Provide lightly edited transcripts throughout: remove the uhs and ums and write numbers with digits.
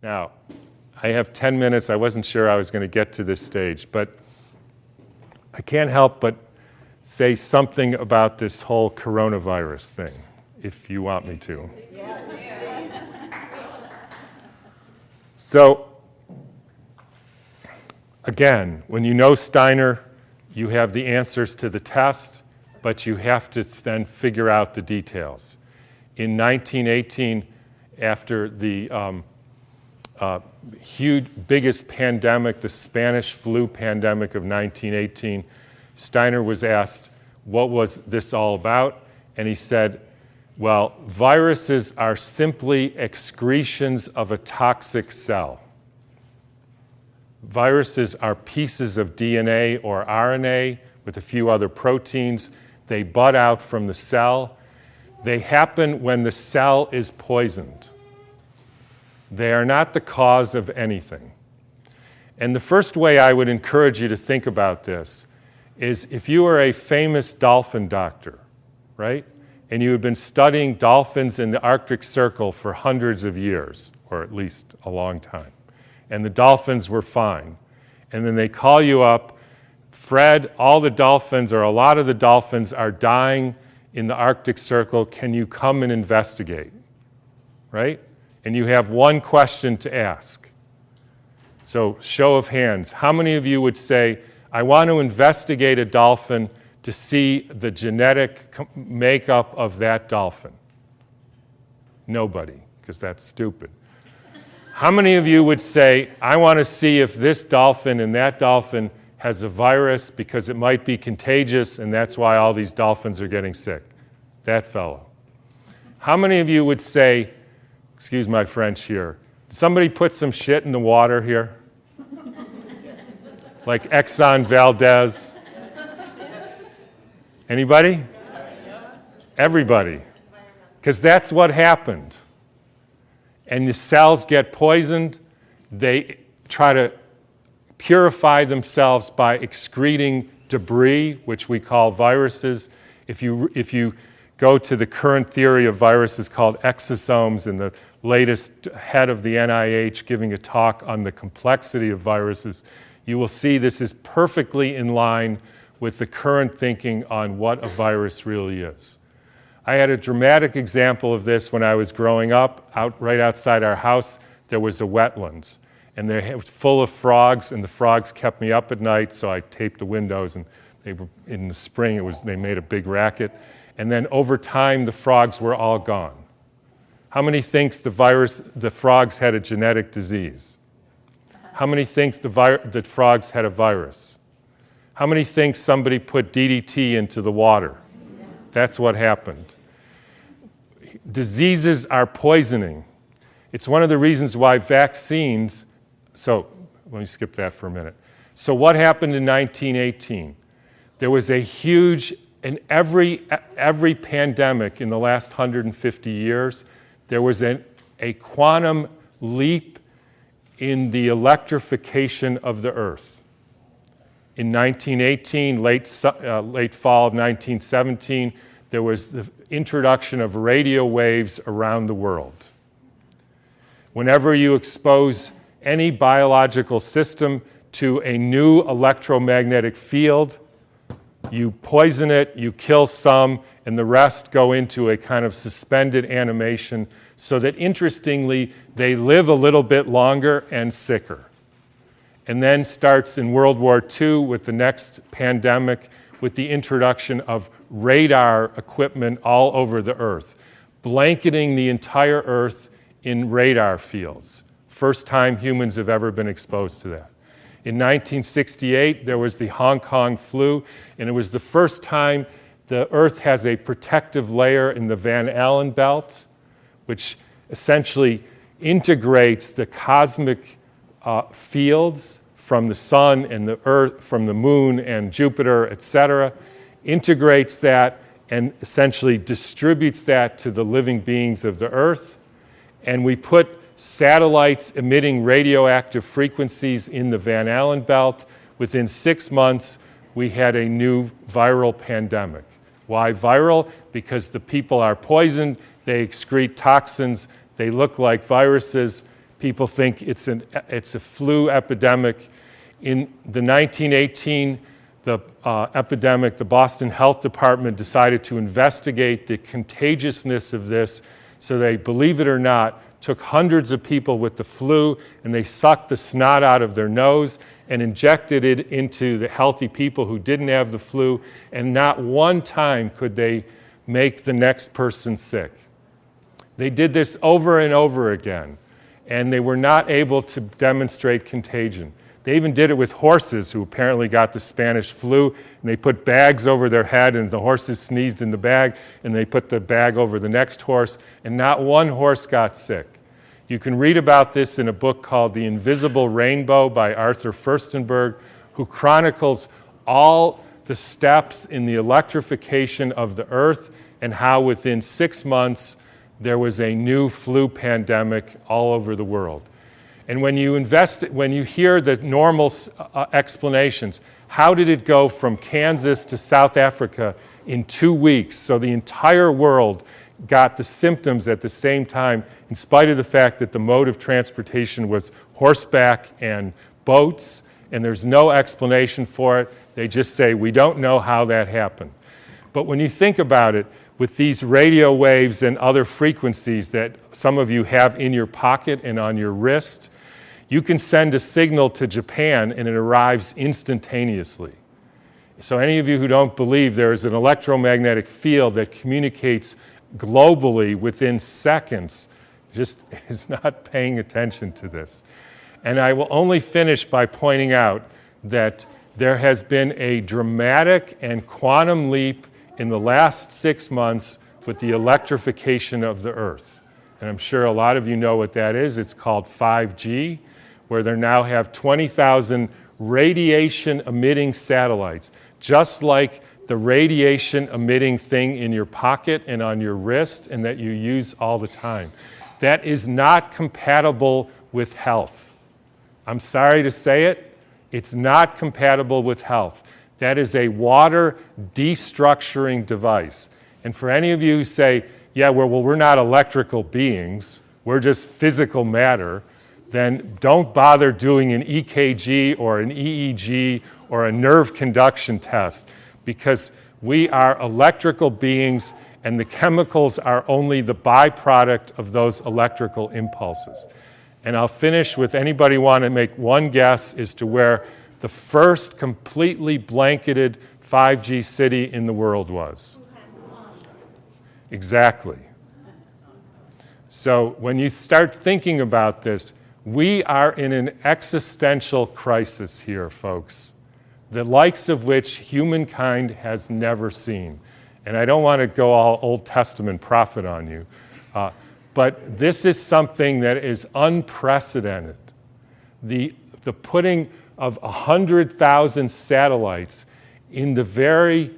Now, I have 10 minutes. I wasn't sure I was going to get to this stage, but I can't help but say something about this whole coronavirus thing, if you want me to. Yes. So, again, when you know Steiner, you have the answers to the test, but you have to then figure out the details. In 1918, after the biggest pandemic, the Spanish flu pandemic of 1918, Steiner was asked, what was this all about? And he said, well, viruses are simply excretions of a toxic cell. Viruses are pieces of DNA or RNA with a few other proteins. They bud out from the cell. They happen when the cell is poisoned. They are not the cause of anything. And the first way I would encourage you to think about this is if you are a famous dolphin doctor, right? And you have been studying dolphins in the Arctic Circle for hundreds of years, or at least a long time, and the dolphins were fine. And then they call you up, Fred, all the dolphins, or a lot of the dolphins are dying in the Arctic Circle. Can you come and investigate? Right? And you have one question to ask. So, show of hands. How many of you would say, I want to investigate a dolphin to see the genetic makeup of that dolphin? Nobody, because that's stupid. How many of you would say, I want to see if this dolphin and that dolphin has a virus because it might be contagious and that's why all these dolphins are getting sick? That fellow. How many of you would say, excuse my French here, somebody put some shit in the water here? Like Exxon Valdez? Anybody? Everybody. Because that's what happened. And the cells get poisoned. They try to purify themselves by excreting debris, which we call viruses. If you go to the current theory of viruses called exosomes, and the latest head of the NIH giving a talk on the complexity of viruses, you will see this is perfectly in line with the current thinking on what a virus really is. I had a dramatic example of this when I was growing up. Right outside our house, there was a wetlands, and they're full of frogs, and the frogs kept me up at night, so I taped the windows, and in the spring they made a big racket. And then over time, the frogs were all gone. How many thinks the frogs had a genetic disease? How many thinks the frogs had a virus? How many think somebody put DDT into the water? That's what happened. Diseases are poisoning. It's one of the reasons why vaccines, so let me skip that for a minute. So what happened in 1918? There was a huge, in every pandemic in the last 150 years, there was a quantum leap in the electrification of the Earth. In 1918, late fall of 1917, there was the introduction of radio waves around the world. Whenever you expose any biological system to a new electromagnetic field, you poison it, you kill some, and the rest go into a kind of suspended animation so that, interestingly, they live a little bit longer and sicker. And then starts in World War II with the next pandemic with the introduction of radar equipment all over the Earth, blanketing the entire Earth in radar fields. First time humans have ever been exposed to that. In 1968, there was the Hong Kong flu, and it was the first time the Earth has a protective layer in the Van Allen belt, which essentially integrates the cosmic fields from the sun and the Earth, from the moon and Jupiter, etc., integrates that and essentially distributes that to the living beings of the Earth. And we put satellites emitting radioactive frequencies in the Van Allen belt. Within 6 months, we had a new viral pandemic. Why viral? Because the people are poisoned, they excrete toxins, they look like viruses. People think it's a flu epidemic. In the 1918 epidemic, the Boston Health Department decided to investigate the contagiousness of this. So they, believe it or not, took hundreds of people with the flu and they sucked the snot out of their nose and injected it into the healthy people who didn't have the flu, and not one time could they make the next person sick. They did this over and over again, and they were not able to demonstrate contagion. They even did it with horses who apparently got the Spanish flu, and they put bags over their head, and the horses sneezed in the bag, and they put the bag over the next horse, and not one horse got sick. You can read about this in a book called The Invisible Rainbow by Arthur Furstenberg, who chronicles all the steps in the electrification of the earth and how within 6 months there was a new flu pandemic all over the world. And when you hear the normal explanations, how did it go from Kansas to South Africa in 2 weeks? So the entire world got the symptoms at the same time, in spite of the fact that the mode of transportation was horseback and boats, and there's no explanation for it. They just say, we don't know how that happened. But when you think about it, with these radio waves and other frequencies that some of you have in your pocket and on your wrist, you can send a signal to Japan and it arrives instantaneously. So any of you who don't believe there is an electromagnetic field that communicates globally within seconds just is not paying attention to this. And I will only finish by pointing out that there has been a dramatic and quantum leap in the last 6 months with the electrification of the Earth. And I'm sure a lot of you know what that is. It's called 5G, where they now have 20,000 radiation-emitting satellites, just like the radiation-emitting thing in your pocket and on your wrist and that you use all the time. That is not compatible with health. I'm sorry to say it, it's not compatible with health. That is a water destructuring device. And for any of you who say, yeah, well, we're not electrical beings, we're just physical matter, then don't bother doing an EKG or an EEG or a nerve conduction test, because we are electrical beings and the chemicals are only the byproduct of those electrical impulses. And I'll finish with, anybody want to make one guess as to where the first completely blanketed 5G city in the world was? Exactly. So when you start thinking about this, we are in an existential crisis here, folks, the likes of which humankind has never seen. And I don't want to go all Old Testament prophet on you, but this is something that is unprecedented. The putting of 100,000 satellites in the very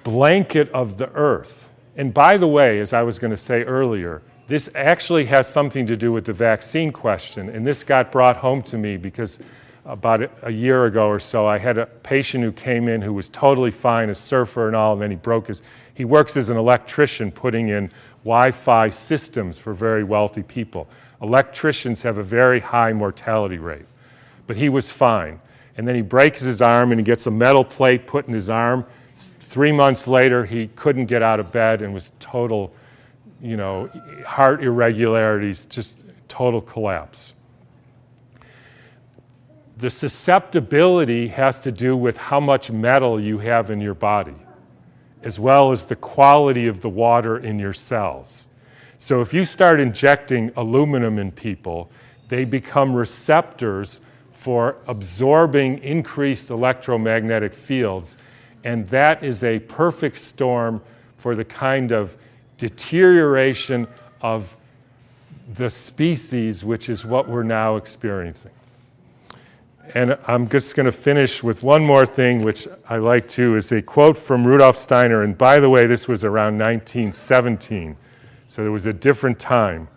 blanket of the Earth. And by the way, as I was going to say earlier, this actually has something to do with the vaccine question, and this got brought home to me because about a year ago or so, I had a patient who came in who was totally fine, a surfer and all, and then he works as an electrician putting in Wi-Fi systems for very wealthy people. Electricians have a very high mortality rate, but he was fine. And then he breaks his arm and he gets a metal plate put in his arm. 3 months later, he couldn't get out of bed and was total, heart irregularities, just total collapse. The susceptibility has to do with how much metal you have in your body, as well as the quality of the water in your cells. So if you start injecting aluminum in people, they become receptors for absorbing increased electromagnetic fields, and that is a perfect storm for the kind of deterioration of the species, which is what we're now experiencing. And I'm just going to finish with one more thing, which I like too, is a quote from Rudolf Steiner. And by the way, this was around 1917, so there was a different time.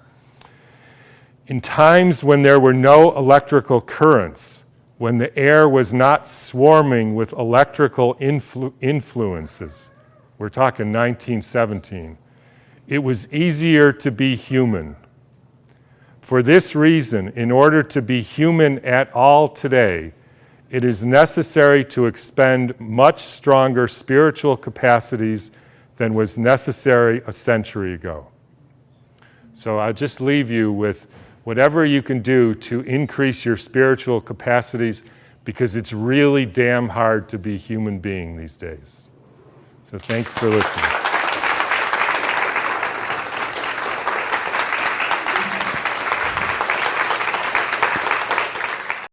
In times when there were no electrical currents, when the air was not swarming with electrical influences, we're talking 1917, it was easier to be human. For this reason, in order to be human at all today, it is necessary to expend much stronger spiritual capacities than was necessary a century ago. So I'll just leave you with whatever you can do to increase your spiritual capacities, because it's really damn hard to be a human being these days. So thanks for listening.